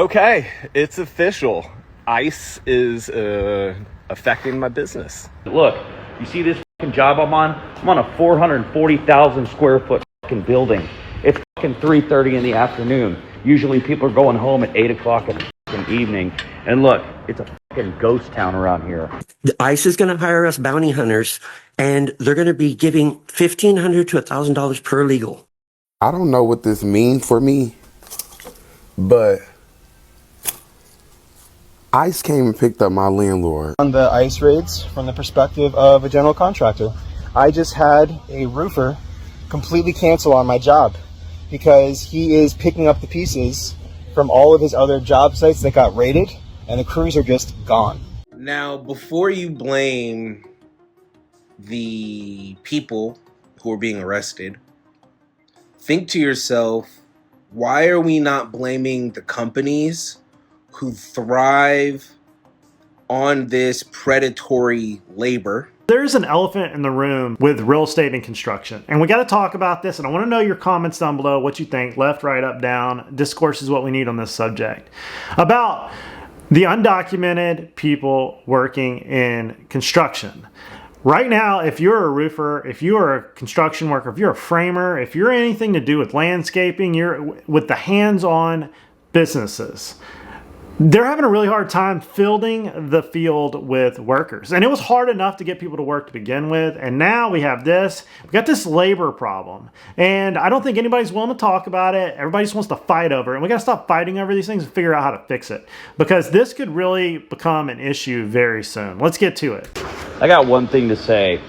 Okay, it's official. ICE is affecting my business. Look, you see this fucking job I'm on? I'm on a 440,000 square foot fucking building. It's fucking 3:30 in the afternoon. Usually people are going home at 8 o'clock in the fucking evening. And look, it's a fucking ghost town around here. The ICE is going to hire us bounty hunters, and they're going to be giving $1,500 to $1,000 per legal. I don't know what this means for me, but ICE came and picked up my landlord. On the ICE raids from the perspective of a general contractor, I just had a roofer completely cancel on my job because he is picking up the pieces from all of his other job sites that got raided, and the crews are just gone. Now, before you blame the people who are being arrested, think to yourself, why are we not blaming the companies who thrive on this predatory labor? There's an elephant in the room with real estate and construction, and we got to talk about this, and I want to know your comments down below, what you think, left, right, up, down. Discourse is what we need on this subject. About the undocumented people working in construction. Right now, if you're a roofer, if you are a construction worker, if you're a framer, if you're anything to do with landscaping, you're with the hands-on businesses, they're having a really hard time filling the field with workers. And it was hard enough to get people to work to begin with. And now we have this. We got this labor problem. And I don't think anybody's willing to talk about it. Everybody just wants to fight over it. And we got to stop fighting over these things and figure out how to fix it. Because this could really become an issue very soon. Let's get to it. I got one thing to say.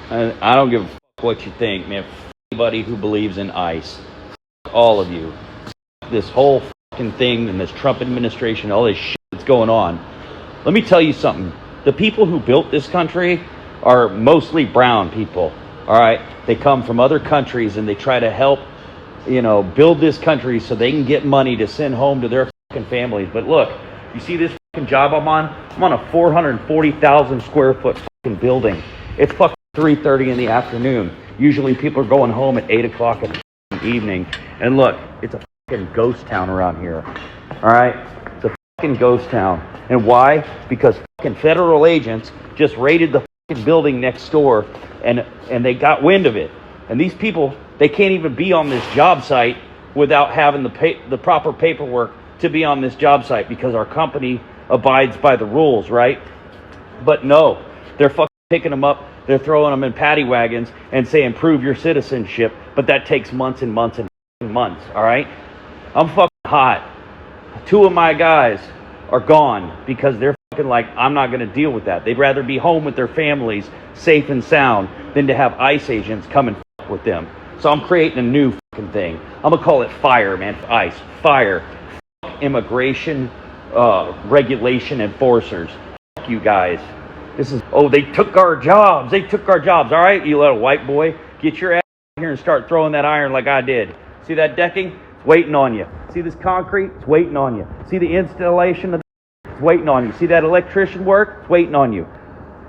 And I don't give a fuck what you think, man. Anybody who believes in ICE. All of you. This whole fucking thing and this Trump administration, all this shit that's going on. Let me tell you something. The people who built this country are mostly brown people. All right. They come from other countries and they try to help, build this country so they can get money to send home to their fucking families. But look, you see this fucking job I'm on? I'm on a 440,000 square foot fucking building. It's fucking 3:30 in the afternoon. Usually people are going home at 8 o'clock in the evening. And look, it's a fucking ghost town around here. All right? It's a fucking ghost town. And why? Because fucking federal agents just raided the fucking building next door and they got wind of it. And these people, they can't even be on this job site without having the proper paperwork to be on this job site because our company abides by the rules, right? But no, they're fucking picking them up, they're throwing them in paddy wagons and saying prove your citizenship, but that takes months and months and months, all right? I'm fucking hot. 2 of my guys are gone because they're fucking like, I'm not going to deal with that. They'd rather be home with their families, safe and sound, than to have ICE agents come and fuck with them. So I'm creating a new fucking thing. I'm going to call it FIRE, man. ICE. FIRE. Fuck immigration regulation enforcers. Fuck you guys. This is, they took our jobs. They took our jobs. All right, you little white boy. Get your ass here and start throwing that iron like I did. See that decking? It's waiting on you. See this concrete? It's waiting on you. See the installation of it's waiting on you. See that electrician work? It's waiting on you.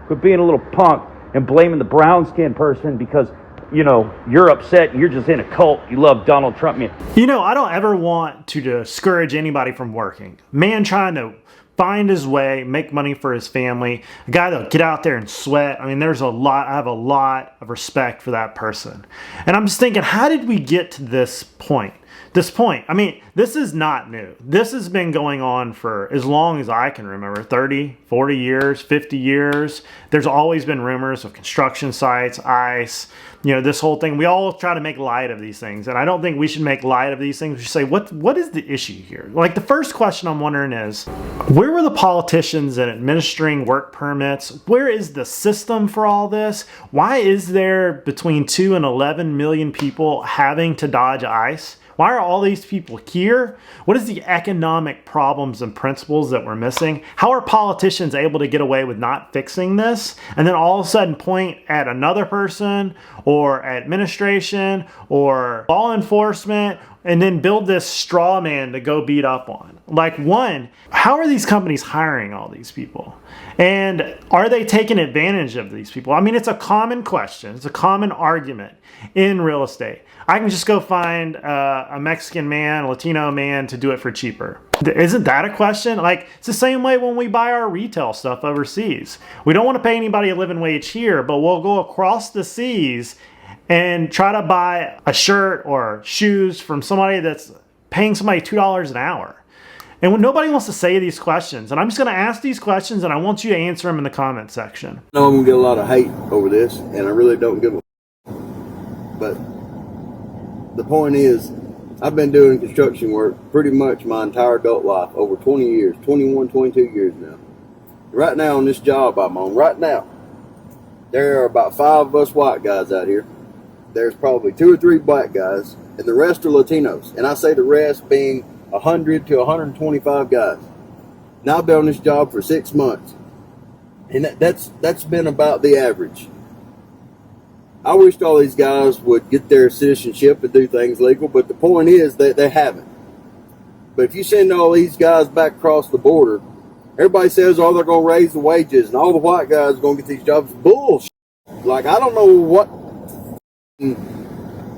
Quit being a little punk and blaming the brown skinned person because, you're upset and you're just in a cult. You love Donald Trump. Man. I don't ever want to discourage anybody from working. Man trying to find his way, make money for his family, a guy that'll get out there and sweat. I mean, I have a lot of respect for that person. And I'm just thinking, how did we get to this point? I mean, this is not new. This has been going on for as long as I can remember, 30, 40 years, 50 years. There's always been rumors of construction sites, ICE, this whole thing. We all try to make light of these things, and I don't think we should make light of these things. We should say, what is the issue here? Like, the first question I'm wondering is, where were the politicians in administering work permits? Where is the system for all this? Why is there between 2 and 11 million people having to dodge ICE? Why are all these people here? What is the economic problems and principles that we're missing? How are politicians able to get away with not fixing this and then all of a sudden point at another person or administration or law enforcement and then build this straw man to go beat up on. Like, one, how are these companies hiring all these people? And are they taking advantage of these people? I mean, it's a common question. It's a common argument in real estate. I can just go find a Mexican man, a Latino man to do it for cheaper. Isn't that a question? Like, it's the same way when we buy our retail stuff overseas. We don't want to pay anybody a living wage here, but we'll go across the seas and try to buy a shirt or shoes from somebody that's paying somebody $2 an hour. And when nobody wants to say these questions, and I'm just going to ask these questions, and I want you to answer them in the comment section. I know I'm going to get a lot of hate over this, and I really don't give a but the point is, I've been doing construction work pretty much my entire adult life, over 20 years, 21, 22 years now. Right now on this job I'm on, right now, there are about 5 of us white guys out here. There's probably 2 or 3 black guys, and the rest are Latinos. And I say the rest being 100 to 125 guys. Now I've been on this job for 6 months, and that's been about the average. I wished all these guys would get their citizenship and do things legal, but the point is that they haven't. But if you send all these guys back across the border, everybody says, oh, they're going to raise the wages and all the white guys are going to get these jobs. Bullshit. Like, I don't know what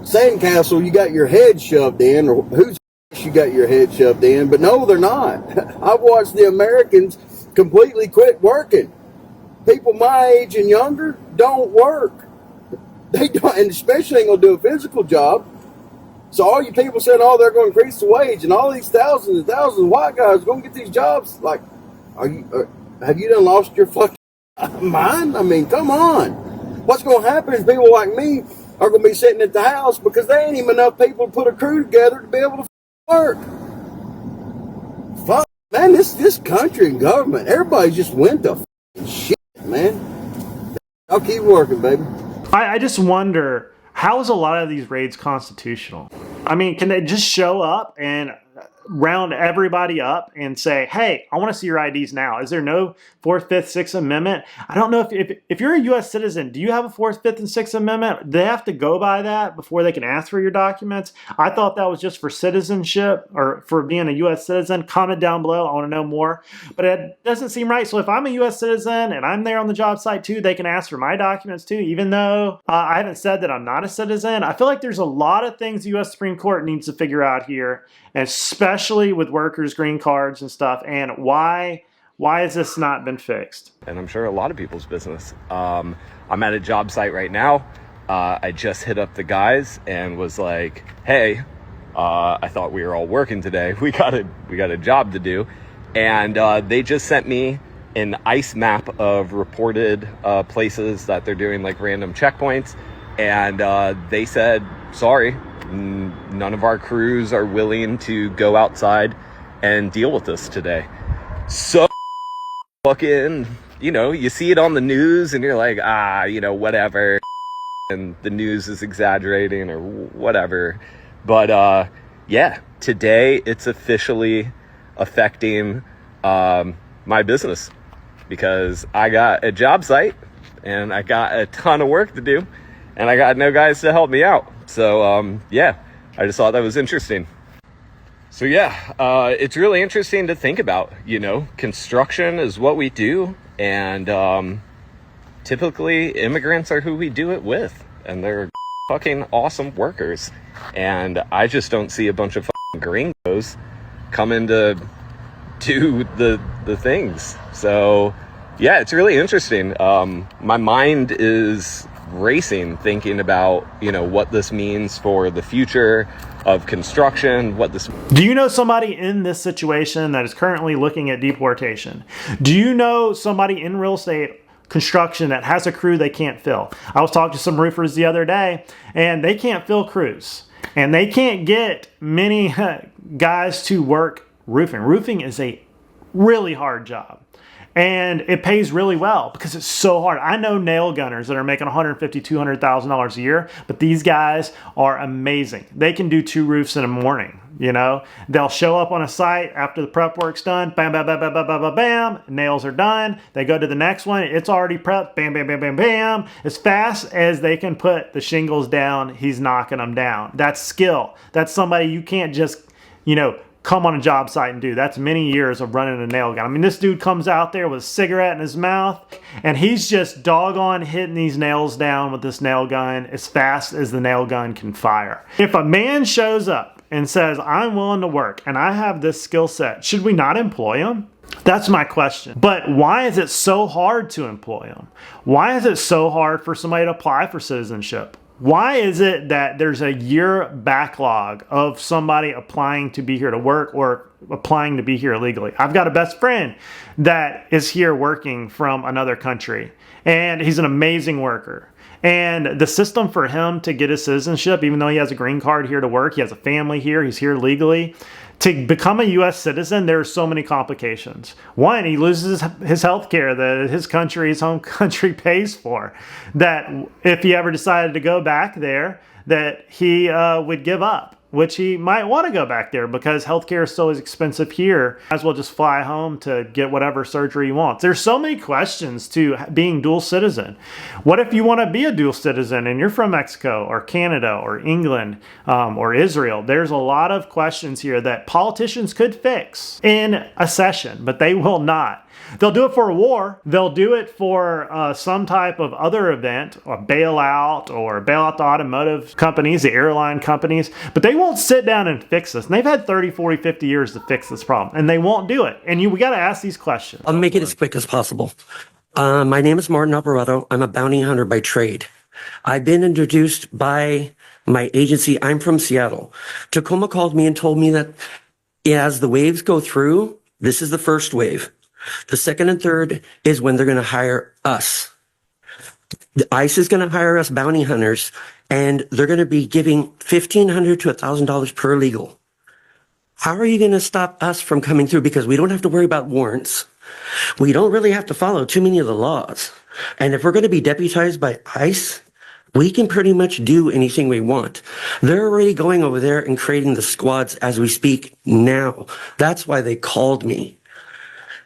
sandcastle you got your head shoved in, or whose you got your head shoved in, but no, they're not. I've watched the Americans completely quit working. People my age and younger don't work. They don't, and especially ain't gonna do a physical job. So all you people saying, oh, they're going to increase the wage, and all these thousands and thousands of white guys are going to get these jobs. Like, have you done lost your fucking mind? I mean, come on. What's going to happen is people like me are going to be sitting at the house because there ain't even enough people to put a crew together to be able to work. Fuck, man, this country and government, everybody just went to shit, man. I'll keep working, baby. I just wonder, how is a lot of these raids constitutional? I mean, can they just show up and round everybody up and say, hey, I want to see your IDs now? Is there no 4th, 5th, 6th Amendment? I don't know if you're a U.S. citizen, do you have a 4th, 5th, and 6th Amendment? Do they have to go by that before they can ask for your documents? I thought that was just for citizenship or for being a U.S. citizen. Comment down below. I want to know more. But it doesn't seem right. So if I'm a U.S. citizen and I'm there on the job site too, they can ask for my documents too, even though I haven't said that I'm not a citizen. I feel like there's a lot of things the U.S. Supreme Court needs to figure out here, and especially with workers' green cards and stuff. And why has this not been fixed? And I'm sure a lot of people's business. I'm at a job site right now. I just hit up the guys and was like, hey, I thought we were all working today. We got a job to do. And they just sent me an ICE map of reported places that they're doing like random checkpoints. And they said, sorry, none of our crews are willing to go outside and deal with this today. So fucking, you see it on the news and you're like, whatever, and the news is exaggerating or whatever. But yeah, today it's officially affecting my business because I got a job site and I got a ton of work to do and I got no guys to help me out. So yeah, I just thought that was interesting. So yeah, it's really interesting to think about. Construction is what we do, and typically immigrants are who we do it with, and they're fucking awesome workers. And I just don't see a bunch of fucking gringos coming to do the things. So yeah, it's really interesting. My mind is racing thinking about what this means for the future of construction. Do you know somebody in this situation that is currently looking at deportation? Do you know somebody in real estate construction that has a crew they can't fill? I was talking to some roofers the other day and they can't fill crews and they can't get many guys to work roofing. Roofing is a really hard job. And it pays really well because it's so hard. I know nail gunners that are making $150,000, $200,000 a year, but these guys are amazing. They can do 2 roofs in a morning. You know, they'll show up on a site after the prep work's done, bam, bam, bam, bam, bam, bam, bam, bam, nails are done. They go to the next one, it's already prepped, bam, bam, bam, bam, bam. As fast as they can put the shingles down, he's knocking them down. That's skill. That's somebody you can't just, you know, come on a job site and do. That's many years of running a nail gun. I mean, this dude comes out there with a cigarette in his mouth and he's just doggone hitting these nails down with this nail gun as fast as the nail gun can fire. If a man shows up and says, I'm willing to work and I have this skill set, should we not employ him? That's my question. But why is it so hard to employ him? Why is it so hard for somebody to apply for citizenship? Why is it that there's a year backlog of somebody applying to be here to work or applying to be here illegally? I've got a best friend that is here working from another country, and he's an amazing worker. And the system for him to get his citizenship, even though he has a green card here to work, he has a family here, he's here legally, to become a U.S. citizen, there are so many complications. One, he loses his health care that his country, his home country, pays for. That if he ever decided to go back there, that he would give up, which he might want to go back there because healthcare is so expensive here. Might as well just fly home to get whatever surgery he wants. There's so many questions to being dual citizen. What if you want to be a dual citizen and you're from Mexico or Canada or England or Israel? There's a lot of questions here that politicians could fix in a session, but they will not. They'll do it for a war. They'll do it for some type of other event, or bailout the automotive companies, the airline companies, but they won't sit down and fix this. And they've had 30, 40, 50 years to fix this problem, and they won't do it. And we got to ask these questions. I'll make it as quick as possible. My name is Martin Alvarado. I'm a bounty hunter by trade. I've been introduced by my agency. I'm from Seattle. Tacoma called me and told me that as the waves go through, this is the first wave. The second and third is when they're going to hire us. The ICE is going to hire us bounty hunters, and they're going to be giving $1,500 to $1,000 per legal. How are you going to stop us from coming through? Because we don't have to worry about warrants. We don't really have to follow too many of the laws. And if we're going to be deputized by ICE, we can pretty much do anything we want. They're already going over there and creating the squads as we speak now. That's why they called me.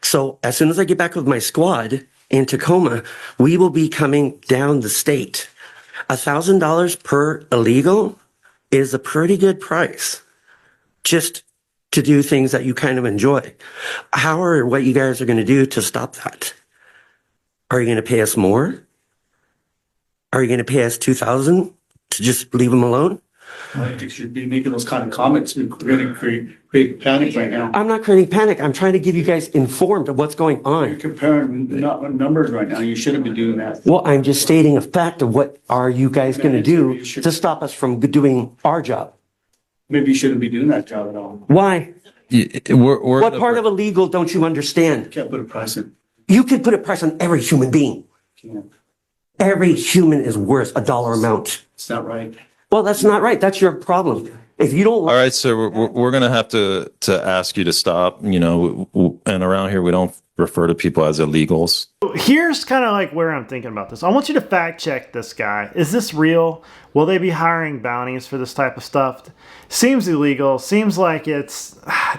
So as soon as I get back with my squad in Tacoma, we will be coming down the state. $1,000 per illegal is a pretty good price just to do things that you kind of enjoy. How or what you guys are going to do to stop that? Are you going to pay us more? Are you going to pay us $2,000 to just leave them alone? I think you should be making those kind of comments. You're going to create panic right now. I'm not creating panic. I'm trying to give you guys informed of what's going You're on. comparing numbers right now. You shouldn't be doing that. Well, I'm just stating a fact of what are you guys going to do to stop us from doing our job. Maybe you shouldn't be doing that job at all. Why? We're What part of illegal don't you understand? Can't put a price in. You can put a price on every human being. Can't. Every human is worth a dollar amount. It's not right. Well, that's not right. That's your problem. If you don't All right, so we're going to have to ask you to stop, you know, and around here we don't refer to people as illegals. Here's kind of like where I'm thinking about this. I want you to fact check this guy. Is this real? Will they be hiring bounties for this type of stuff? Seems illegal. Seems like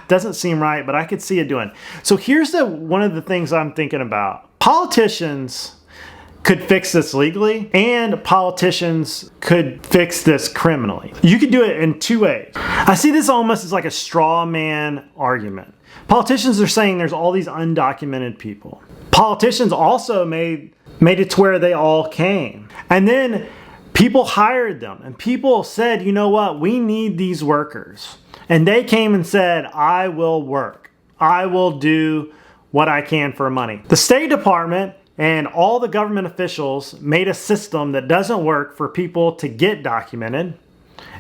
doesn't seem right, but I could see it doing. So here's one of the things I'm thinking about. Politicians could fix this legally, and politicians could fix this criminally. You could do it in 2 ways. I see this almost as like a straw man argument. Politicians are saying there's all these undocumented people. Politicians also made it to where they all came. And then people hired them, and people said, you know what, we need these workers. And they came and said, I will work. I will do what I can for money. The State Department and all the government officials made a system that doesn't work for people to get documented.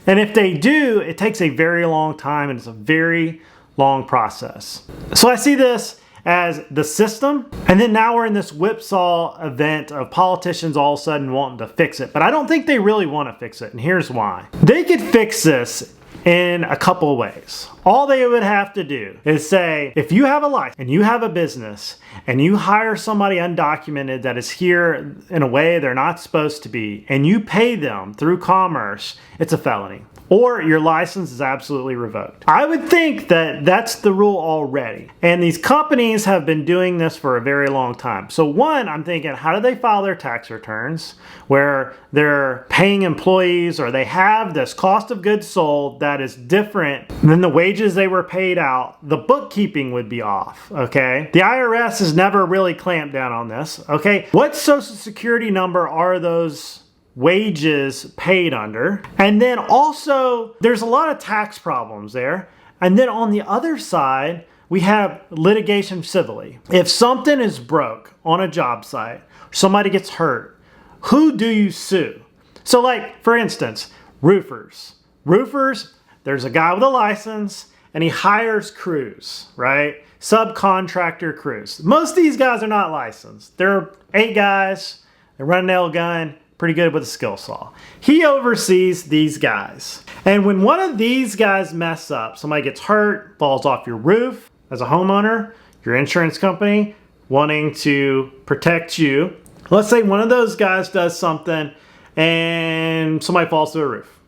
And if they do, it takes a very long time and it's a very long process. So I see this as the system, and then now we're in this whipsaw event of politicians all of a sudden wanting to fix it. But I don't think they really want to fix it, and here's why. They could fix this in a couple of ways. All they would have to do is say, if you have a license and you have a business and you hire somebody undocumented that is here in a way they're not supposed to be, and you pay them through commerce, it's a felony. Or your license is absolutely revoked. I would think that that's the rule already. And these companies have been doing this for a very long time. So one, I'm thinking, how do they file their tax returns where they're paying employees, or they have this cost of goods sold that is different than the wages they were paid out? The bookkeeping would be off, okay? The IRS has never really clamped down on this, okay? What social security number are those wages paid under? And then also, there's a lot of tax problems there. And then on the other side, we have litigation civilly. If something is broke on a job site, somebody gets hurt, who do you sue? So like, for instance, roofers. Roofers, there's a guy with a license and he hires crews, right? Subcontractor crews. Most of these guys are not licensed. They're 8 guys, they run a nail gun, pretty good with a skill saw. He oversees these guys. And when one of these guys mess up, somebody gets hurt, falls off your roof, as a homeowner, your insurance company wanting to protect you, let's say one of those guys does something and somebody falls through a roof.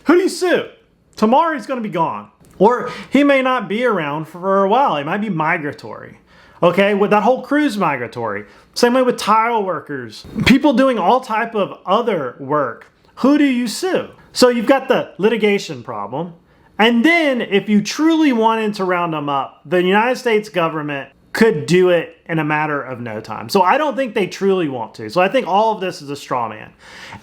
Who do you sue? Tomorrow he's going to be gone. Or he may not be around for a while. He might be migratory. Okay, with that whole crew's migratory. Same way with tile workers. People doing all type of other work. Who do you sue? So you've got the litigation problem. And then if you truly wanted to round them up, the United States government could do it in a matter of no time. So I don't think they truly want to. So I think all of this is a straw man.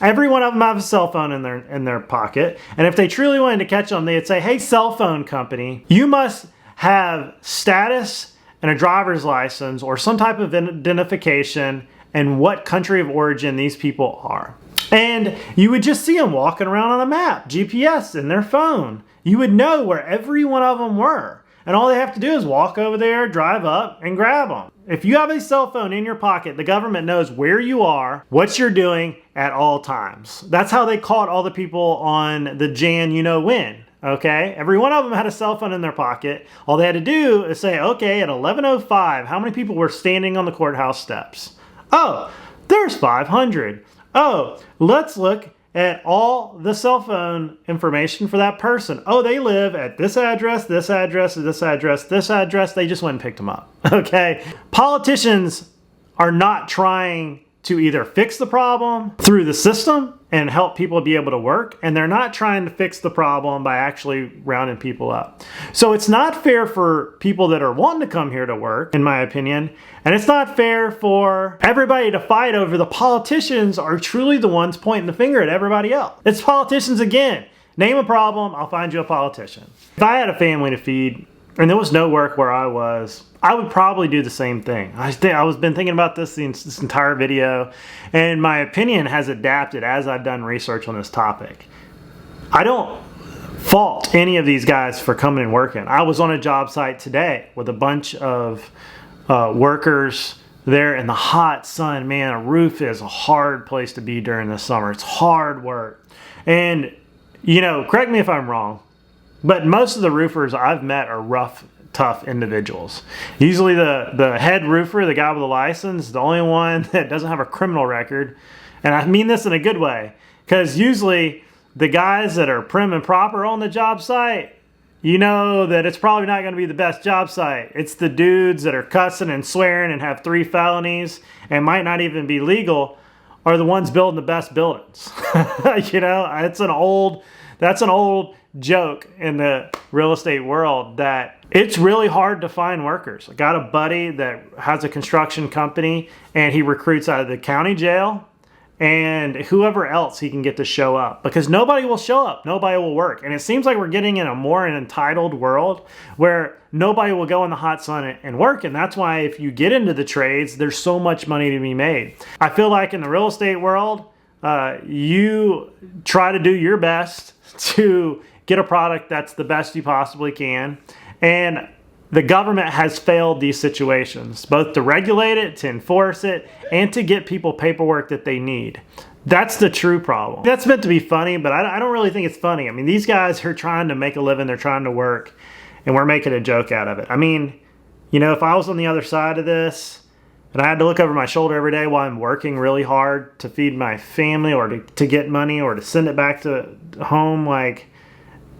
Every one of them have a cell phone in their pocket. And if they truly wanted to catch them, they'd say, hey, cell phone company, you must have status and a driver's license or some type of identification and what country of origin these people are. And you would just see them walking around on a map, GPS in their phone. You would know where every one of them were. And all they have to do is walk over there, drive up, and grab them. If you have a cell phone in your pocket, the government knows where you are, what you're doing at all times. That's how they caught all the people on the Jan you-know-when. Okay, every one of them had a cell phone in their pocket. All they had to do is say, okay, at 11:05, how many people were standing on the courthouse steps? Oh, there's 500. Oh, let's look at all the cell phone information for that person. Oh, they live at this address, this address, this address, this address. They just went and picked them up. Okay, politicians are not trying to either fix the problem through the system and help people be able to work, and they're not trying to fix the problem by actually rounding people up. So it's not fair for people that are wanting to come here to work, in my opinion, and it's not fair for everybody to fight over. The politicians are truly the ones pointing the finger at everybody else. It's politicians again. Name a problem, I'll find you a politician. If I had a family to feed and there was no work where I was, I would probably do the same thing. I was been thinking about this entire video, and my opinion has adapted as I've done research on this topic. I don't fault any of these guys for coming and working. I was on a job site today with a bunch of workers there in the hot sun. Man, a roof is a hard place to be during the summer. It's hard work. And, you know, correct me if I'm wrong, but most of the roofers I've met are rough, tough individuals. Usually the head roofer, the guy with a license, the only one that doesn't have a criminal record. And I mean this in a good way, because usually the guys that are prim and proper on the job site, you know that it's probably not going to be the best job site. It's the dudes that are cussing and swearing and have 3 felonies and might not even be legal are the ones building the best buildings. You know, that's an old joke in the real estate world, that it's really hard to find workers. I got a buddy that has a construction company and he recruits out of the county jail and whoever else he can get to show up, because nobody will show up, nobody will work. And it seems like we're getting in a more entitled world where nobody will go in the hot sun and work. And that's why if you get into the trades, there's so much money to be made. I feel like in the real estate world, you try to do your best to get a product that's the best you possibly can. And the government has failed these situations, both to regulate it, to enforce it, and to get people paperwork that they need. That's the true problem. That's meant to be funny, but I don't really think it's funny. I mean, these guys are trying to make a living, they're trying to work, and we're making a joke out of it. I mean, you know, if I was on the other side of this, and I had to look over my shoulder every day while I'm working really hard to feed my family or to get money or to send it back to home, like,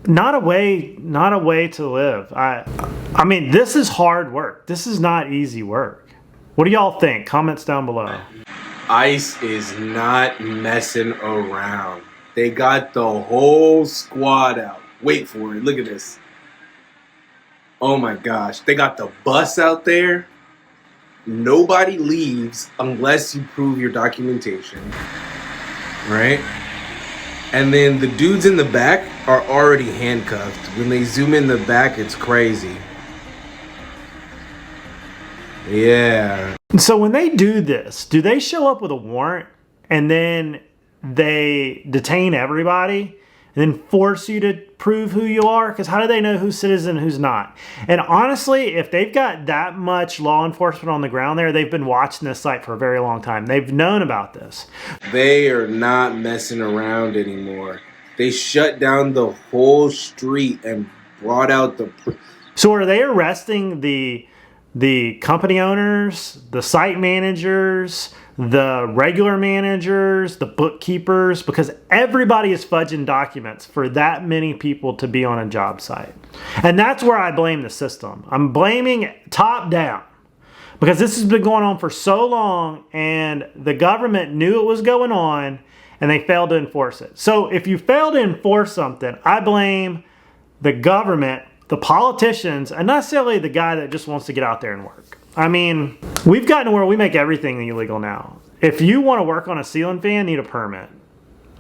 not a way to live. I mean, this is hard work. This is not easy work. What do y'all think? Comments down below. ICE is not messing around. They got the whole squad out. Wait for it. Look at this. Oh my gosh. They got the bus out there. Nobody leaves unless you prove your documentation. Right? And then the dudes in the back are already handcuffed. When they zoom in the back, it's crazy. Yeah. So when they do this, do they show up with a warrant and then they detain everybody and then force you to prove who you are? Because how do they know who's citizen and who's not? And honestly, if they've got that much law enforcement on the ground there, they've been watching this site for a very long time. They've known about this. They are not messing around anymore. They shut down the whole street and brought out the... So are they arresting the company owners, the site managers, the regular managers, the bookkeepers? Because everybody is fudging documents for that many people to be on a job site. And that's where I blame the system. I'm blaming top down. Because this has been going on for so long and the government knew it was going on and they failed to enforce it. So if you fail to enforce something, I blame the government, the politicians, and not necessarily the guy that just wants to get out there and work. I mean, we've gotten to where we make everything illegal now. If you want to work on a ceiling fan, you need a permit.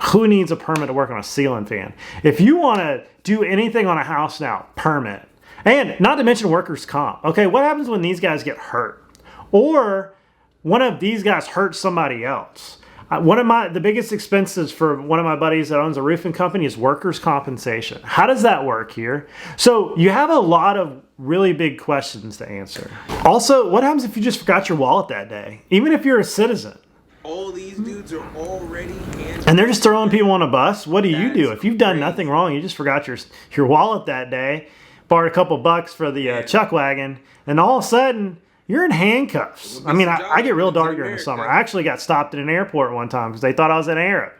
Who needs a permit to work on a ceiling fan? If you want to do anything on a house now, permit. And not to mention workers' comp. Okay, what happens when these guys get hurt? Or one of these guys hurts somebody else? The biggest expenses for one of my buddies that owns a roofing company is workers' compensation. How does that work here? So you have a lot of really big questions to answer. Also, what happens if you just forgot your wallet that day? Even if you're a citizen. All these dudes are already handcuffed. And they're just throwing people on a bus? What do you do? If you've done nothing wrong, you just forgot your wallet that day, borrowed a couple bucks for the chuck wagon, and all of a sudden, you're in handcuffs. I mean, I get real dark during the summer. I actually got stopped at an airport one time because they thought I was an Arab.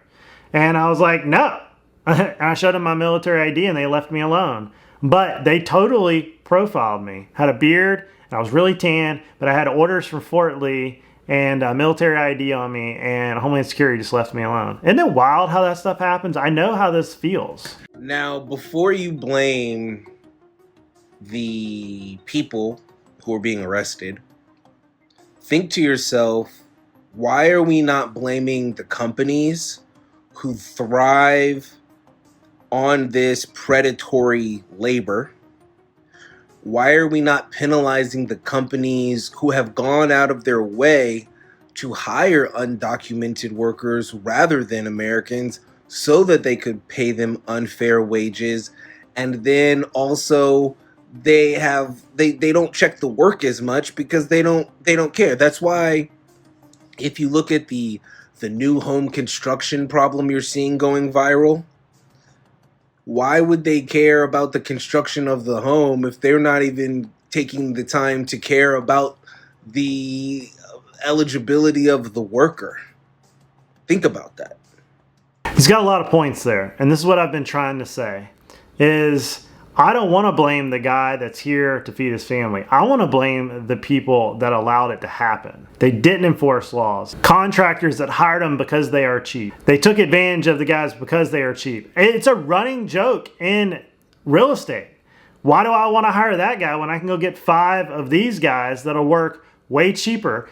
And I was like, no. And I showed them my military ID and they left me alone. But they totally profiled me. Had a beard and I was really tan, but I had orders from Fort Lee and a military ID on me, and Homeland Security just left me alone. Isn't it wild how that stuff happens? I know how this feels. Now, before you blame the people who are being arrested, think to yourself, why are we not blaming the companies who thrive on this predatory labor? Why are we not penalizing the companies who have gone out of their way to hire undocumented workers rather than Americans so that they could pay them unfair wages? And then also they don't check the work as much because they don't care. That's why if you look at the new home construction problem you're seeing going viral, why would they care about the construction of the home if they're not even taking the time to care about the eligibility of the worker? Think about that. He's got a lot of points there, and this is what I've been trying to say, is I don't want to blame the guy that's here to feed his family. I want to blame the people that allowed it to happen. They didn't enforce laws. Contractors that hired them because they are cheap. They took advantage of the guys because they are cheap. It's a running joke in real estate. Why do I want to hire that guy when I can go get 5 of these guys that'll work way cheaper,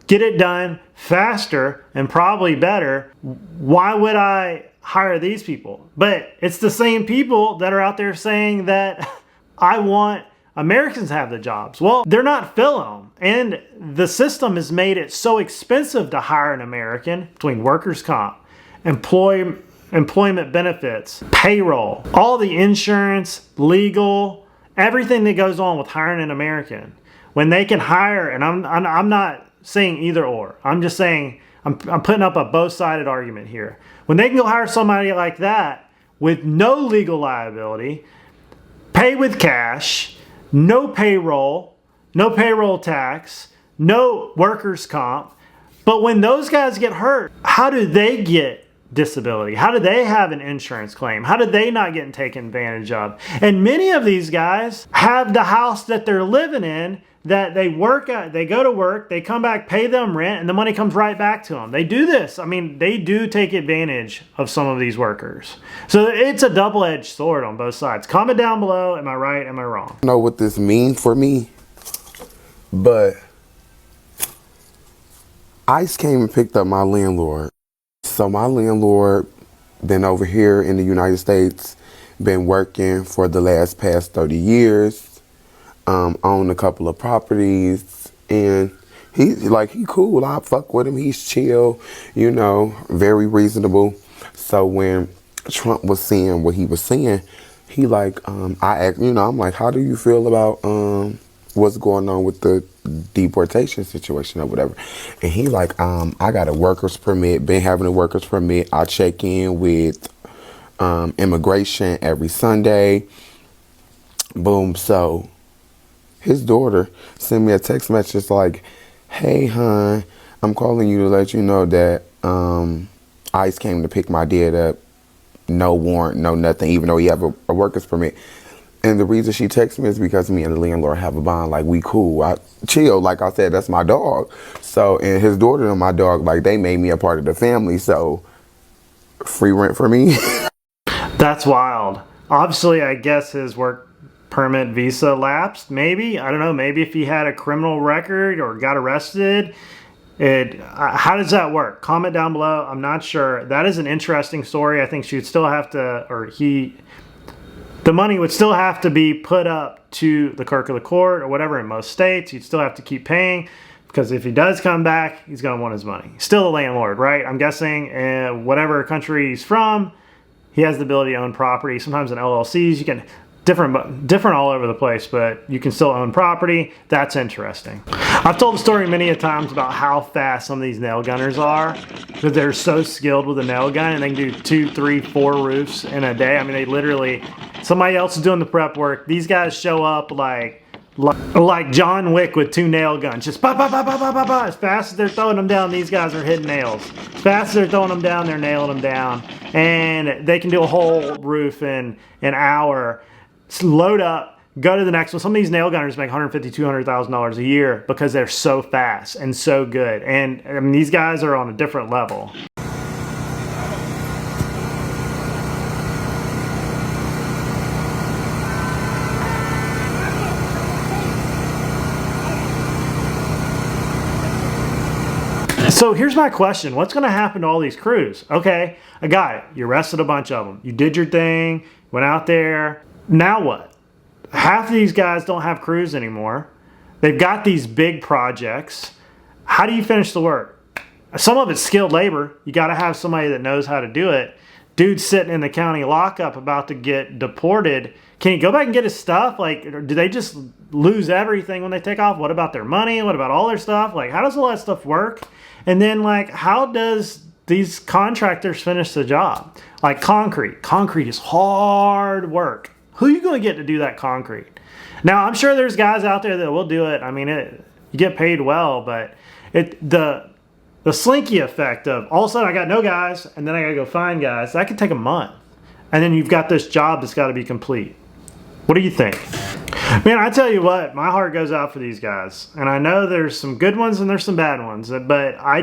get it done faster and probably better? Why would I hire these people? But it's the same people that are out there saying that I want Americans to have the jobs. Well, they're not filling them. And the system has made it so expensive to hire an American, between workers' comp, employment benefits, payroll, all the insurance, legal, everything that goes on with hiring an American, when they can hire, and I'm not saying either or. I'm just saying I'm putting up a both-sided argument here. When they can go hire somebody like that with no legal liability, pay with cash, no payroll tax, no workers' comp. But when those guys get hurt, how do they get disability? How do they have an insurance claim? How do they not get taken advantage of? And many of these guys have the house that they're living in that they work at, they go to work, they come back, pay them rent, and the money comes right back to them. They do this. I mean, they do take advantage of some of these workers. So it's a double-edged sword on both sides. Comment down below. Am I right? Am I wrong? I know what this means for me, but ICE came and picked up my landlord. So my landlord been over here in the United States, been working for the past 30 years. Own a couple of properties, and he cool. I fuck with him. He's chill, you know, very reasonable. So when Trump was saying what he was saying, he like, I asked, you know, I'm like, how do you feel about what's going on with the deportation situation or whatever? And he like, I got a worker's permit, been having a worker's permit. I check in with immigration every Sunday. Boom. So his daughter sent me a text message like, hey, hon, I'm calling you to let you know that ICE came to pick my dad up. No warrant, no nothing, even though he have a worker's permit. And the reason she texted me is because me and the landlord have a bond. Like, we cool. I chill. Like I said, that's my dog. So, and his daughter and my dog, like, they made me a part of the family. So, free rent for me. That's wild. Obviously, I guess his work permit visa lapsed, maybe. I don't know. Maybe if he had a criminal record or got arrested. How does that work? Comment down below. I'm not sure. That is an interesting story. I think she would still have to, the money would still have to be put up to the clerk of the court or whatever in most states. You'd still have to keep paying, because if he does come back, he's going to want his money. Still the landlord, right? I'm guessing whatever country he's from, he has the ability to own property. Sometimes in LLCs, you can different all over the place, but you can still own property. That's interesting. I've told the story many a times about how fast some of these nail gunners are, because they're so skilled with a nail gun, and they can do 2, 3, 4 roofs in a day. I mean, they literally, somebody else is doing the prep work. These guys show up like John Wick with 2 nail guns, just pop, pop, pop, pop, pop, pop, pop. As fast as they're throwing them down, these guys are hitting nails. As fast as they're throwing them down, they're nailing them down, and they can do a whole roof in an hour. Load up, go to the next one. Some of these nail gunners make $150,000, $200,000 a year because they're so fast and so good. And I mean, these guys are on a different level. So here's my question. What's going to happen to all these crews? Okay, I got it. You arrested a bunch of them. You did your thing, went out there. Now what? Half of these guys don't have crews anymore. They've got these big projects. How do you finish the work? Some of it's skilled labor. You got to have somebody that knows how to do it. Dude's sitting in the county lockup about to get deported. Can he go back and get his stuff? Like, do they just lose everything when they take off? What about their money? What about all their stuff? Like, how does all that stuff work? And then, like, how does these contractors finish the job? Like concrete. Concrete is hard work. Who are you going to get to do that concrete? Now, I'm sure there's guys out there that will do it. I mean, you get paid well, but the slinky effect of all of a sudden I got no guys, and then I got to go find guys, that could take a month. And then you've got this job that's got to be complete. What do you think? Man, I tell you what, my heart goes out for these guys. And I know there's some good ones and there's some bad ones, but I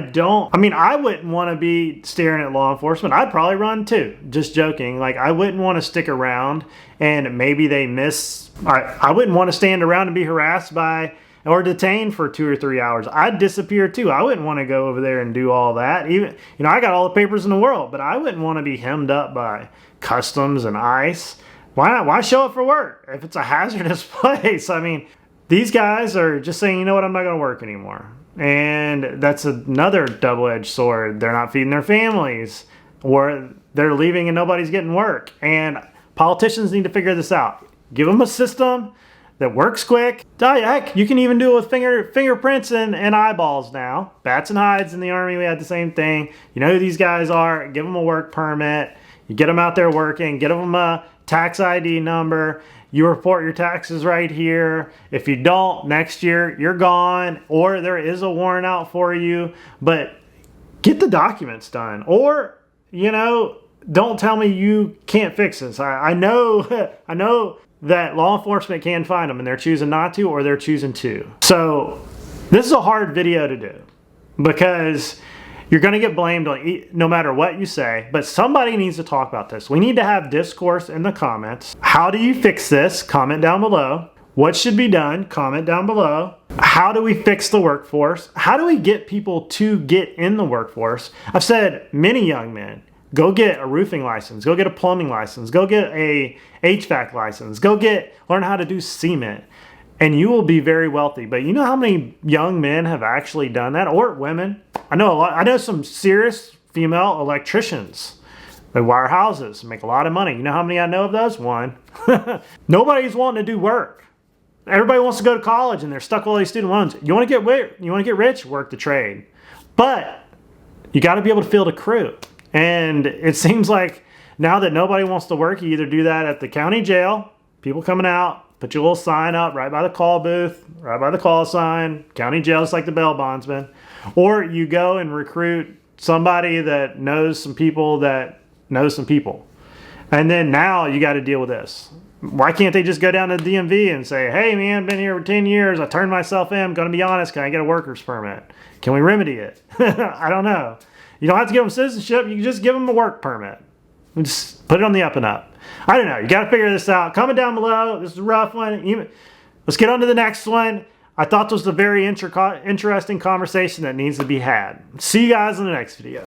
wouldn't want to be staring at law enforcement. I'd probably run too, just joking. Like, I wouldn't want to stick around and maybe they miss. I wouldn't want to stand around and be harassed by or detained for 2 or 3 hours. I'd disappear too. I wouldn't want to go over there and do all that. Even, I got all the papers in the world, but I wouldn't want to be hemmed up by customs and ICE. Why not? Why show up for work if it's a hazardous place? I mean, these guys are just saying, you know what, I'm not going to work anymore. And that's another double-edged sword. They're not feeding their families, or they're leaving and nobody's getting work. And politicians need to figure this out. Give them a system that works quick. Heck, you can even do it with fingerprints and eyeballs now. Bats and hides in the Army, we had the same thing. You know who these guys are. Give them a work permit. You get them out there working. Get them a tax ID number. You report your taxes right here. If you don't, next year you're gone, or there is a warrant out for you. But get the documents done, or don't tell me you can't fix this. I know I know that law enforcement can find them, and they're choosing not to, or they're choosing to. So this is a hard video to do because you're going to get blamed no matter what you say, but somebody needs to talk about this. We need to have discourse in the comments. How do you fix this? Comment down below. What should be done? Comment down below. How do we fix the workforce? How do we get people to get in the workforce? I've said many young men, go get a roofing license, go get a plumbing license, go get a HVAC license, learn how to do cement, and you will be very wealthy. But you know how many young men have actually done that, or women? I know some serious female electricians. They wire houses, make a lot of money. You know how many I know of those? One. Nobody's wanting to do work. Everybody wants to go to college and they're stuck with all these student loans. You want to get rich? Work the trade. But you got to be able to field a crew. And it seems like now that nobody wants to work, you either do that at the county jail, people coming out, put your little sign up right by the call booth, right by the call sign, county jail is like the bail bondsman, or you go and recruit somebody that knows some people that knows some people. And then now you got to deal with this. Why can't they just go down to the DMV and say, hey man, been here for 10 years, I turned myself in, I'm going to be honest, can I get a worker's permit? Can we remedy it? I don't know. You don't have to give them citizenship, you can just give them a work permit. Just put it on the up and up. I don't know, you got to figure this out. Comment down below, this is a rough one. Let's get on to the next one. I thought this was a very interesting conversation that needs to be had. See you guys in the next video.